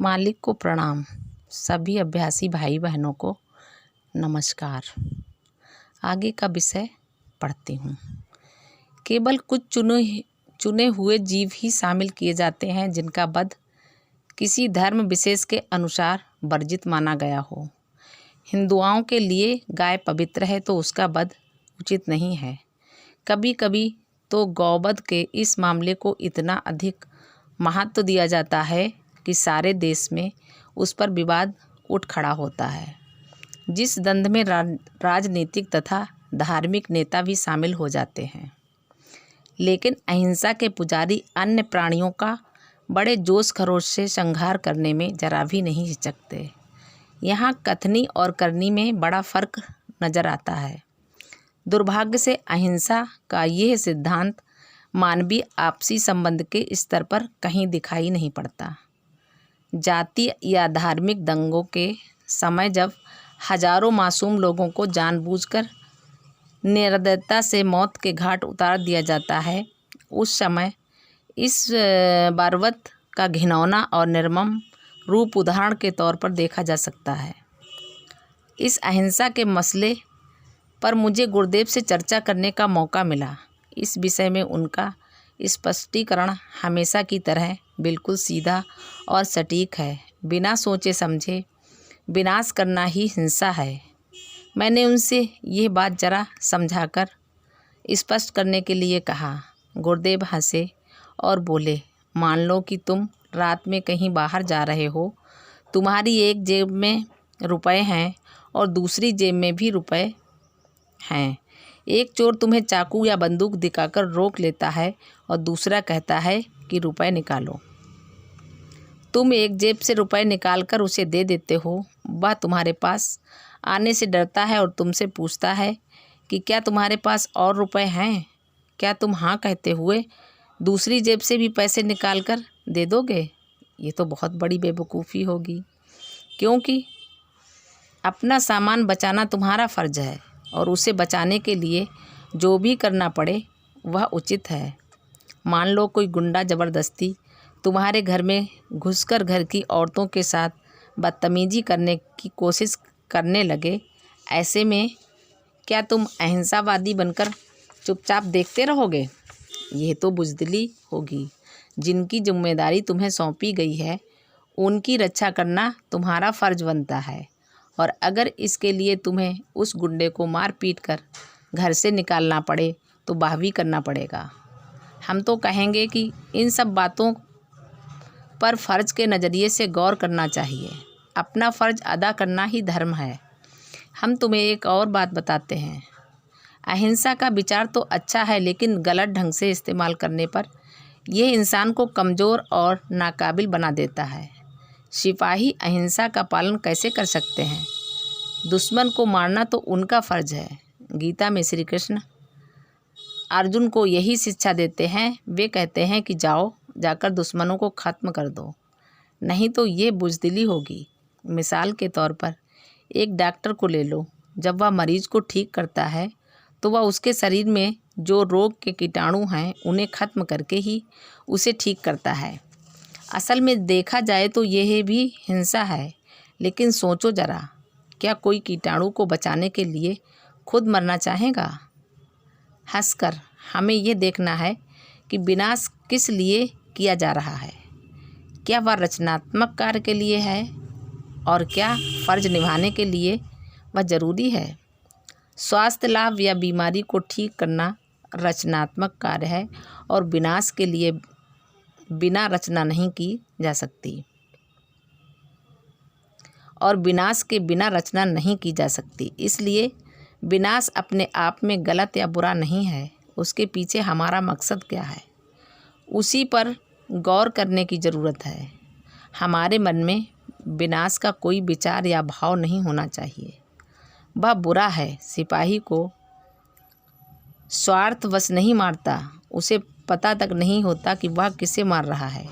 मालिक को प्रणाम। सभी अभ्यासी भाई बहनों को नमस्कार। आगे का विषय पढ़ती हूँ। केवल कुछ चुने हुए जीव ही शामिल किए जाते हैं जिनका वध किसी धर्म विशेष के अनुसार वर्जित माना गया हो। हिंदुओं के लिए गाय पवित्र है तो उसका वध उचित नहीं है। कभी कभी तो गौवध के इस मामले को इतना अधिक महत्व दिया जाता है कि सारे देश में उस पर विवाद उठ खड़ा होता है, जिस दंध में राजनीतिक तथा धार्मिक नेता भी शामिल हो जाते हैं। लेकिन अहिंसा के पुजारी अन्य प्राणियों का बड़े जोश खरोश से संहार करने में जरा भी नहीं हिचकते। यहाँ कथनी और करनी में बड़ा फर्क नज़र आता है। दुर्भाग्य से अहिंसा का यह सिद्धांत मानवीय आपसी संबंध के स्तर पर कहीं दिखाई नहीं पड़ता। जाति या धार्मिक दंगों के समय जब हजारों मासूम लोगों को जानबूझकर निर्दयता से मौत के घाट उतार दिया जाता है, उस समय इस बर्बरता का घिनौना और निर्मम रूप उदाहरण के तौर पर देखा जा सकता है। इस अहिंसा के मसले पर मुझे गुरुदेव से चर्चा करने का मौका मिला। इस विषय में उनका स्पष्टीकरण हमेशा की तरह बिल्कुल सीधा और सटीक है। बिना सोचे समझे विनाश करना ही हिंसा है। मैंने उनसे यह बात जरा समझाकर स्पष्ट करने के लिए कहा। गुरुदेव हंसे और बोले, मान लो कि तुम रात में कहीं बाहर जा रहे हो। तुम्हारी एक जेब में रुपए हैं और दूसरी जेब में भी रुपए हैं। एक चोर तुम्हें चाकू या बंदूक दिखाकर रोक लेता है और दूसरा कहता है कि रुपए निकालो। तुम एक जेब से रुपए निकालकर उसे दे देते हो। वह तुम्हारे पास आने से डरता है और तुमसे पूछता है कि क्या तुम्हारे पास और रुपए हैं? क्या तुम हाँ कहते हुए दूसरी जेब से भी पैसे निकाल कर दे दोगे? ये तो बहुत बड़ी बेवकूफ़ी होगी, क्योंकि अपना सामान बचाना तुम्हारा फ़र्ज़ है और उसे बचाने के लिए जो भी करना पड़े वह उचित है। मान लो कोई गुंडा ज़बरदस्ती तुम्हारे घर में घुसकर घर की औरतों के साथ बदतमीजी करने की कोशिश करने लगे। ऐसे में क्या तुम अहिंसावादी बनकर चुपचाप देखते रहोगे? यह तो बुज़दिली होगी। जिनकी जिम्मेदारी तुम्हें सौंपी गई है उनकी रक्षा करना तुम्हारा फ़र्ज़ बनता है, और अगर इसके लिए तुम्हें उस गुंडे को मार पीट कर घर से निकालना पड़े तो वह भी करना पड़ेगा। हम तो कहेंगे कि इन सब बातों पर फ़र्ज़ के नज़रिए से गौर करना चाहिए। अपना फ़र्ज़ अदा करना ही धर्म है। हम तुम्हें एक और बात बताते हैं। अहिंसा का विचार तो अच्छा है, लेकिन गलत ढंग से इस्तेमाल करने पर यह इंसान को कमज़ोर और नाकाबिल बना देता है। सिपाही अहिंसा का पालन कैसे कर सकते हैं? दुश्मन को मारना तो उनका फ़र्ज़ है। गीता में श्री कृष्ण अर्जुन को यही शिक्षा देते हैं। वे कहते हैं कि जाकर दुश्मनों को ख़त्म कर दो, नहीं तो ये बुज़दिली होगी। मिसाल के तौर पर एक डॉक्टर को ले लो। जब वह मरीज़ को ठीक करता है तो वह उसके शरीर में जो रोग के कीटाणु हैं उन्हें ख़त्म करके ही उसे ठीक करता है। असल में देखा जाए तो यह भी हिंसा है। लेकिन सोचो ज़रा, क्या कोई कीटाणु को बचाने के लिए खुद मरना चाहेगा? हंसकर हमें यह देखना है कि विनाश किस लिए किया जा रहा है। क्या वह रचनात्मक कार्य के लिए है, और क्या फ़र्ज़ निभाने के लिए वह ज़रूरी है? स्वास्थ्य लाभ या बीमारी को ठीक करना रचनात्मक कार्य है, और विनाश के लिए बिना रचना नहीं की जा सकती, और विनाश के बिना रचना नहीं की जा सकती। इसलिए विनाश अपने आप में गलत या बुरा नहीं है। उसके पीछे हमारा मकसद क्या है, उसी पर गौर करने की ज़रूरत है। हमारे मन में विनाश का कोई विचार या भाव नहीं होना चाहिए। वह बुरा है। सिपाही को स्वार्थवश नहीं मारता। उसे पता तक नहीं होता कि वह किसे मार रहा है।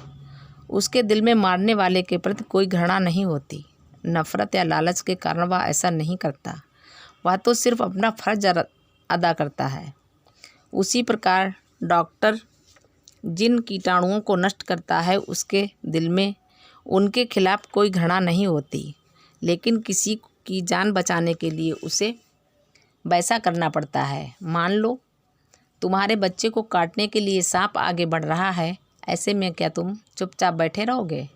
उसके दिल में मारने वाले के प्रति कोई घृणा नहीं होती। नफ़रत या लालच के कारण वह ऐसा नहीं करता। वह तो सिर्फ अपना फ़र्ज़ अदा करता है। उसी प्रकार डॉक्टर जिन कीटाणुओं को नष्ट करता है उसके दिल में उनके खिलाफ कोई घृणा नहीं होती, लेकिन किसी की जान बचाने के लिए उसे वैसा करना पड़ता है। मान लो तुम्हारे बच्चे को काटने के लिए सांप आगे बढ़ रहा है, ऐसे में क्या तुम चुपचाप बैठे रहोगे?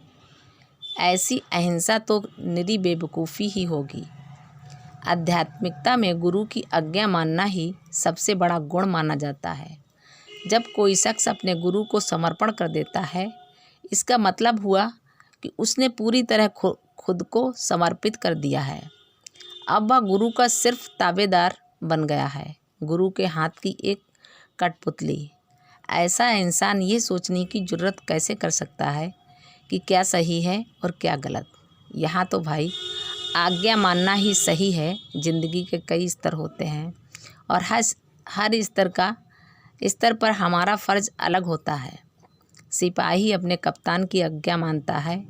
ऐसी अहिंसा तो निरी बेवकूफ़ी ही होगी। आध्यात्मिकता में गुरु की आज्ञा मानना ही सबसे बड़ा गुण माना जाता है। जब कोई शख्स अपने गुरु को समर्पण कर देता है, इसका मतलब हुआ कि उसने पूरी तरह खुद को समर्पित कर दिया है। अब वह गुरु का सिर्फ ताबेदार बन गया है, गुरु के हाथ की एक कठपुतली। ऐसा इंसान ये सोचने की जुर्रत कैसे कर सकता है कि क्या सही है और क्या गलत? यहाँ तो भाई आज्ञा मानना ही सही है। ज़िंदगी के कई स्तर होते हैं और हर स्तर पर हमारा फ़र्ज़ अलग होता है। सिपाही अपने कप्तान की आज्ञा मानता है,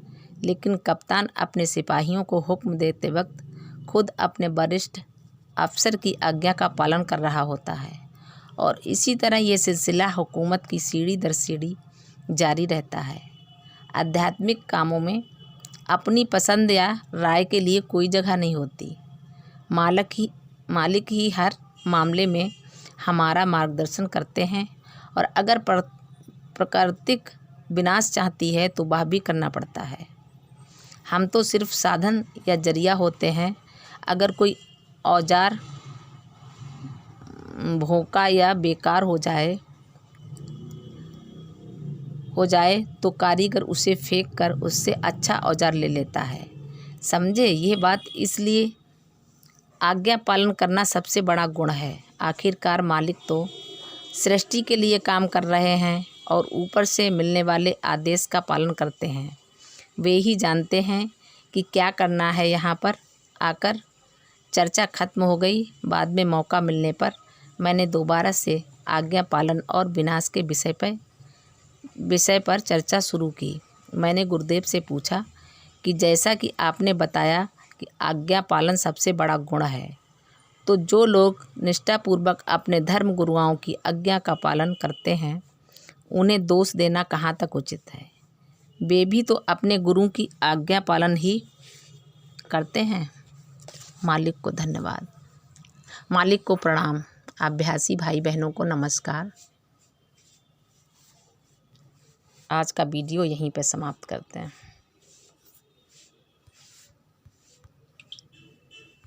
लेकिन कप्तान अपने सिपाहियों को हुक्म देते वक्त खुद अपने वरिष्ठ अफसर की आज्ञा का पालन कर रहा होता है। और इसी तरह ये सिलसिला हुकूमत की सीढ़ी दर सीढ़ी जारी रहता है। आध्यात्मिक कामों में अपनी पसंद या राय के लिए कोई जगह नहीं होती। मालिक ही हर मामले में हमारा मार्गदर्शन करते हैं, और अगर प्राकृतिक विनाश चाहती है तो वह भी करना पड़ता है। हम तो सिर्फ साधन या जरिया होते हैं। अगर कोई औजार भोंका या बेकार हो जाए तो कारीगर उसे फेंक कर उससे अच्छा औजार ले लेता है। समझे ये बात? इसलिए आज्ञा पालन करना सबसे बड़ा गुण है। आखिरकार मालिक तो सृष्टि के लिए काम कर रहे हैं और ऊपर से मिलने वाले आदेश का पालन करते हैं। वे ही जानते हैं कि क्या करना है। यहाँ पर आकर चर्चा खत्म हो गई। बाद में मौका मिलने पर मैंने दोबारा से आज्ञा पालन और विनाश के विषय पर चर्चा शुरू की। मैंने गुरुदेव से पूछा कि जैसा कि आपने बताया कि आज्ञा पालन सबसे बड़ा गुण है, तो जो लोग निष्ठापूर्वक अपने धर्म गुरुओं की आज्ञा का पालन करते हैं, उन्हें दोष देना कहाँ तक उचित है? वे भी तो अपने गुरु की आज्ञा पालन ही करते हैं। मालिक को धन्यवाद, मालिक को प्रणाम। अभ्यासी भाई बहनों को नमस्कार। आज का वीडियो यहीं पे समाप्त करते हैं।